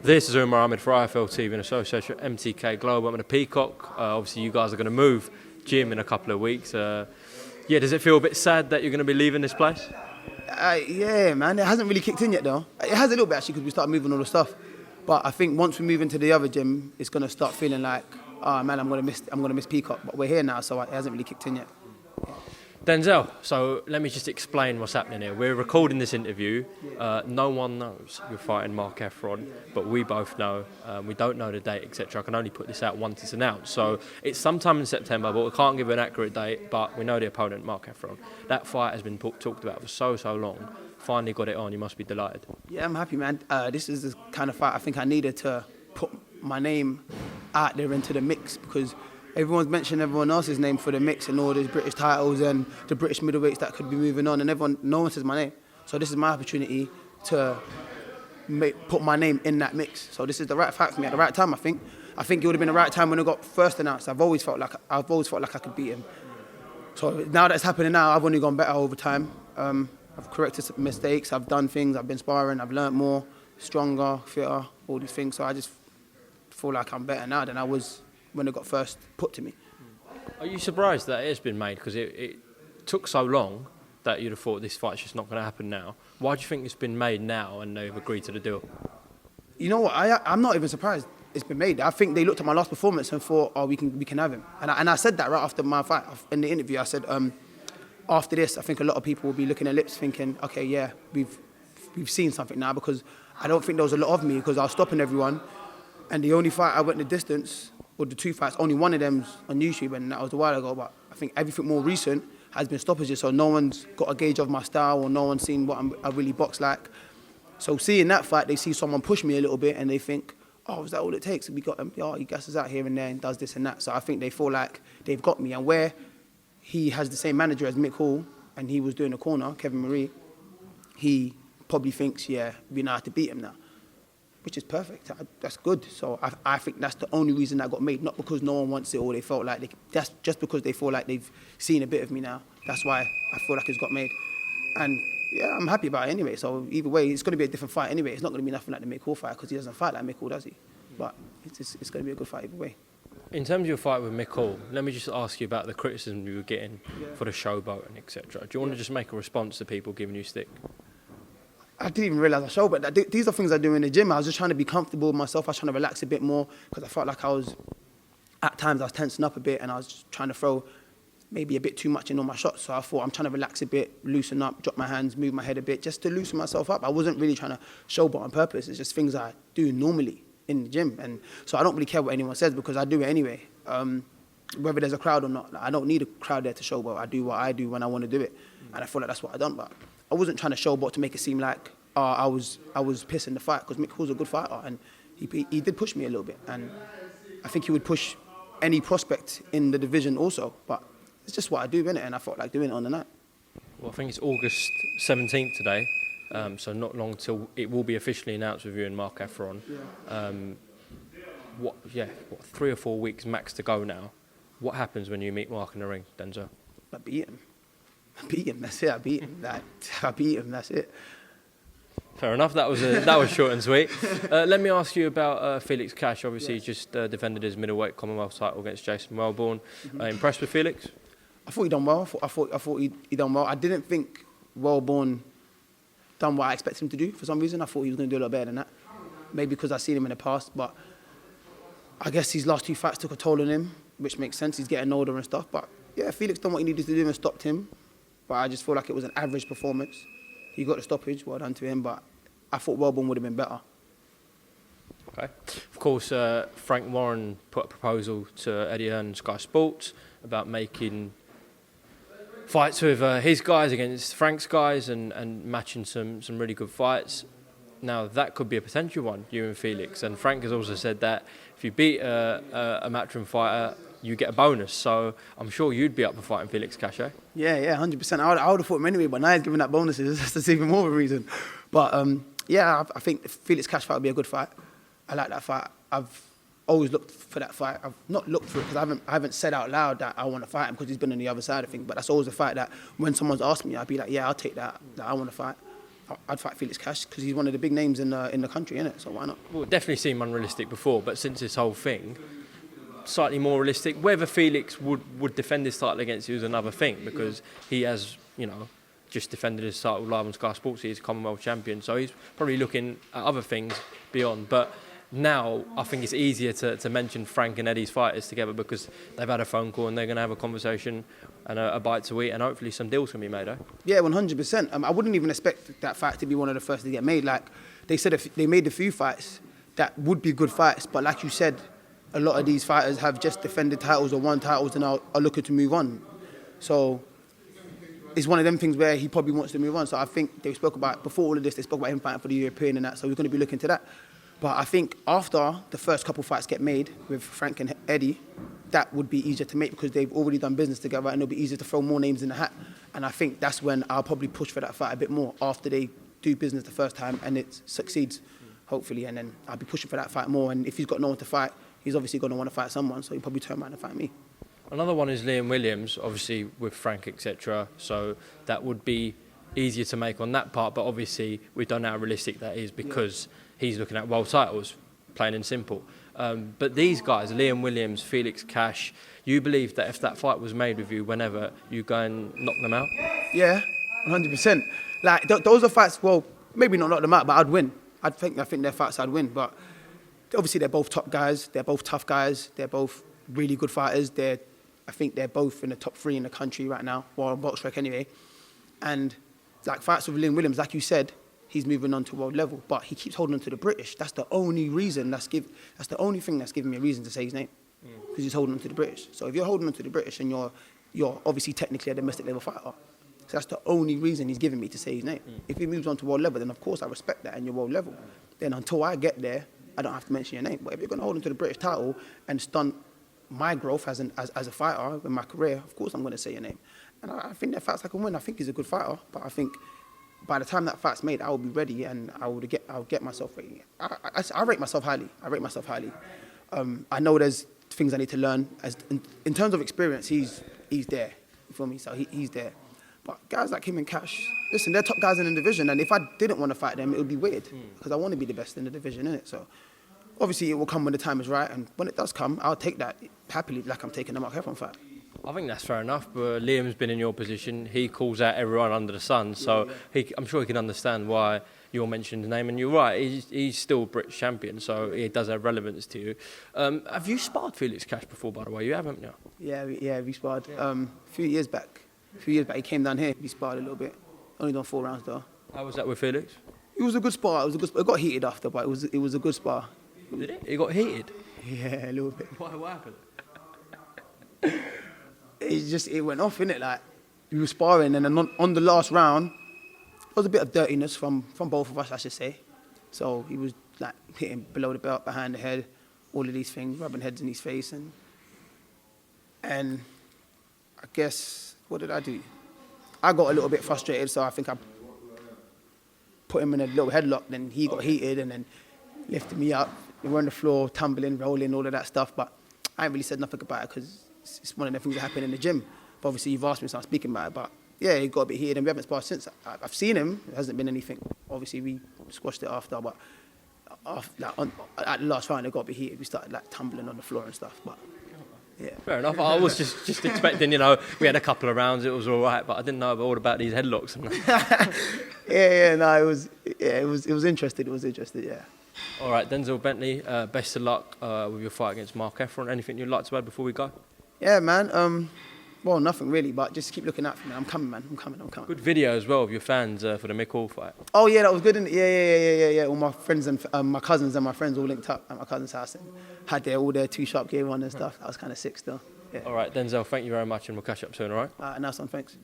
This is UMAR AHMED for IFL TV in association with MTK Global. I'm in a Peacock. Obviously, you guys are going to move gym in a couple of weeks. Yeah, does it feel a bit sad that you're going to be leaving this place? Yeah, man. It hasn't really kicked in yet, though. It has a little bit, actually, because we started moving all the stuff. But I think once we move into the other gym, it's going to start feeling like, oh, man, I'm going to miss Peacock. But we're here now, so it hasn't really kicked in yet. Denzel, so let me just explain what's happening here. We're recording this interview. No one knows you're fighting Mark Heffron, but we both know. We don't know the date, etc. I can only put this out once it's announced. So it's sometime in September, but we can't give an accurate date. But we know the opponent, Mark Heffron. That fight has been talked about for so long. Finally got it on. You must be delighted. Yeah, I'm happy, man. This is the kind of fight I think I needed to put my name out there into the mix, because everyone's mentioned everyone else's name for the mix and all these British titles and the British middleweights that could be moving on, and no one says my name. So this is my opportunity to put my name in that mix. So this is the right fight for me at the right time, I think. I think it would have been the right time when it got first announced. I've always felt like I could beat him. So now that it's happening now, I've only gone better over time. I've corrected some mistakes, I've done things, I've been sparring, I've learnt more, stronger, fitter, all these things. So I just feel like I'm better now than I was when it got first put to me. Are you surprised that it's been made? Because it took so long that you'd have thought this fight's just not going to happen now. Why do you think it's been made now and they've agreed to the deal? You know what, I'm not even surprised it's been made. I think they looked at my last performance and thought, oh, we can have him. And I said that right after my fight. In the interview, I said, after this, I think a lot of people will be looking at lips thinking, okay, yeah, we've seen something now, because I don't think there was a lot of me, because I was stopping everyone. And the only fight I went the distance, or the two fights, only one of them's on YouTube, and that was a while ago. But I think everything more recent has been stoppages, so no one's got a gauge of my style, or no one's seen what I really box like. So seeing that fight, they see someone push me a little bit, and they think, oh, is that all it takes? We got him. Oh, he gasses out here and there and does this and that. So I think they feel like they've got me. And where he has the same manager as Mick Hall, and he was doing the corner, Kevin Marie, he probably thinks, yeah, we know how to beat him now, which is perfect. That's good. So I think that's the only reason that got made, not because no one wants it or they felt like that's just because they feel like they've seen a bit of me now. That's why I feel like it's got made. And yeah, I'm happy about it anyway. So either way, it's going to be a different fight anyway. It's not going to be nothing like the Mick Hall fight, because he doesn't fight like Mick Hall, does he? But it's going to be a good fight either way. In terms of your fight with Mick Hall, let me just ask you about the criticism you were getting for the showboat and etc. Do you want to just make a response to people giving you stick? I didn't even realise I showed, but these are things I do in the gym. I was just trying to be comfortable with myself. I was trying to relax a bit more, because I felt like at times I was tensing up a bit, and I was just trying to throw maybe a bit too much in all my shots. So I thought, I'm trying to relax a bit, loosen up, drop my hands, move my head a bit, just to loosen myself up. I wasn't really trying to showboat on purpose. It's just things I do normally in the gym. And so I don't really care what anyone says, because I do it anyway. Whether there's a crowd or not, I don't need a crowd there to showboat. I do what I do when I want to do it. And I feel like that's what I've done. But I wasn't trying to showboat to make it seem like I was pissing the fight, because Mick Hall's a good fighter, and he did push me a little bit, and I think he would push any prospect in the division also. But it's just what I do, innit? And I felt like doing it on the night. Well, I think it's August 17th today, so not long till it will be officially announced with you and Mark Heffron. What 3 or 4 weeks max to go now. What happens when you meet Mark in the ring, Denzel? I beat him. That's it. I beat him. I beat him. That's it. Fair enough. That was short and sweet. Let me ask you about Felix Cash. Obviously, he just defended his middleweight Commonwealth title against Jason Wellborn. Impressed with Felix? I thought he done well. I thought he done well. I didn't think Wellborn done what I expected him to do for some reason. I thought he was going to do a lot better than that. Maybe because I've seen him in the past, but I guess these last 2 fights took a toll on him, which makes sense. He's getting older and stuff. But yeah, Felix done what he needed to do and stopped him. But I just feel like it was an average performance. He got the stoppage, well done to him, but I thought Wellborn would have been better. Okay. Of course, Frank Warren put a proposal to Eddie Hearn and Sky Sports about making fights with his guys against Frank's guys and matching some really good fights. Now, that could be a potential one, you and Felix. And Frank has also said that if you beat a matchroom fighter, you get a bonus. So I'm sure you'd be up for fighting Felix Cash, eh? Yeah, 100%. I would have fought him anyway, but now he's giving out bonuses. That's even more of a reason. But yeah, I think the Felix Cash fight would be a good fight. I like that fight. I've always looked for that fight. I've not looked for it because I haven't said out loud that I want to fight him because he's been on the other side of things. But that's always a fight that when someone's asked me, I'd be like, yeah, I'll take that. That I want to fight. I'd fight Felix Cash because he's one of the big names in the country, innit? So why not? Well, it definitely seemed unrealistic before, but since this whole thing, slightly more realistic. Whether Felix would defend his title against you is another thing, because he has, just defended his title live on Sky Sports. He's Commonwealth champion, so he's probably looking at other things beyond. But now I think it's easier to mention Frank and Eddie's fighters together because they've had a phone call and they're going to have a conversation and a bite to eat, and hopefully some deals can be made, eh? Yeah, 100%. I wouldn't even expect that fight to be one of the first to get made. Like they said, if they made a few fights that would be good fights, but like you said, a lot of these fighters have just defended titles or won titles and are looking to move on. So it's one of them things where he probably wants to move on. So I think they spoke about, before all of this, they spoke about him fighting for the European and that, so we're going to be looking to that. But I think after the first couple fights get made with Frank and Eddie, that would be easier to make because they've already done business together and it'll be easier to throw more names in the hat. And I think that's when I'll probably push for that fight a bit more after they do business the first time and it succeeds, hopefully. And then I'll be pushing for that fight more. And if he's got no one to fight, he's obviously going to want to fight someone, so he'll probably turn around and fight me. Another one is Liam Williams, obviously with Frank, etc. So that would be easier to make on that part, but obviously we don't know how realistic that is because he's looking at world titles, plain and simple. But these guys, Liam Williams, Felix Cash, you believe that if that fight was made with you whenever, you go and knock them out? Yeah, 100%. Like those are fights. Well, maybe not knock them out, but I'd win. I think they're fights I'd win. But obviously they're both top guys. They're both tough guys. They're both really good fighters. I think they're both in the top 3 in the country right now, well, on BoxRec anyway. And like fights with Liam Williams, like you said, he's moving on to world level, but he keeps holding on to the British. That's the only reason. That's the only thing that's giving me a reason to say his name, because he's holding on to the British. So if you're holding on to the British and you're obviously technically a domestic level fighter, so that's the only reason he's giving me to say his name. If he moves on to world level, then of course I respect that and you're world level. Then until I get there, I don't have to mention your name. But if you're going to hold on to the British title and stunt my growth as a fighter in my career, of course I'm going to say your name. And I think that fights I can win. I think he's a good fighter, but I think by the time that fight's made, I will be ready and I'll get myself ready. I rate myself highly. I know there's things I need to learn. In terms of experience, he's there. You feel me? So he's there. But guys like him and Cash, listen, they're top guys in the division, and if I didn't want to fight them, it would be weird because I want to be the best in the division, innit? So obviously it will come when the time is right, and when it does come, I'll take that happily, like I'm taking the Heffron fight. I think that's fair enough, but Liam's been in your position. He calls out everyone under the sun, so I'm sure he can understand why you're mentioning his name. And you're right, he's still British champion, so it does have relevance to you. Have you sparred Felix Cash before, by the way? You haven't, no? Yeah, we sparred a few years back. He came down here, we sparred a little bit. Only done 4 rounds though. How was that with Felix? It was a good spar. It got heated after, but it was a good spar. Did it? It got heated? Yeah, a little bit. What happened? It went off, innit? Like, we were sparring, and then on the last round, there was a bit of dirtiness from both of us, I should say. So he was like hitting below the belt, behind the head, all of these things, rubbing heads in his face, and I guess, what did I do? I got a little bit frustrated, so I think I put him in a little headlock, then he got heated, and then lifted me up. We were on the floor, tumbling, rolling, all of that stuff, but I ain't really said nothing about it because it's one of the things that happen in the gym. But obviously you've asked me, so I'm speaking about it. But yeah, he got a bit heated and we haven't sparred since. I've seen him, it hasn't been anything. Obviously we squashed it after, but at the last round it got a bit heated. We started like tumbling on the floor and stuff, but yeah. Fair enough. I was just expecting, we had a couple of rounds, it was all right, but I didn't know all about these headlocks. It was interesting, yeah. All right, Denzel Bentley, best of luck with your fight against Mark Heffron. Anything you'd like to add before we go? Yeah, man. Well, nothing really, but just keep looking out for me. I'm coming, man. I'm coming. Good video as well of your fans for the Mick Hall fight. Oh, yeah, that was good. Yeah. All my friends and my cousins and my friends all linked up at my cousin's house and had all their 2 sharp gear on and stuff. That was kind of sick still. Yeah. All right, Denzel, thank you very much, and we'll catch up soon, all right? Nice one, thanks.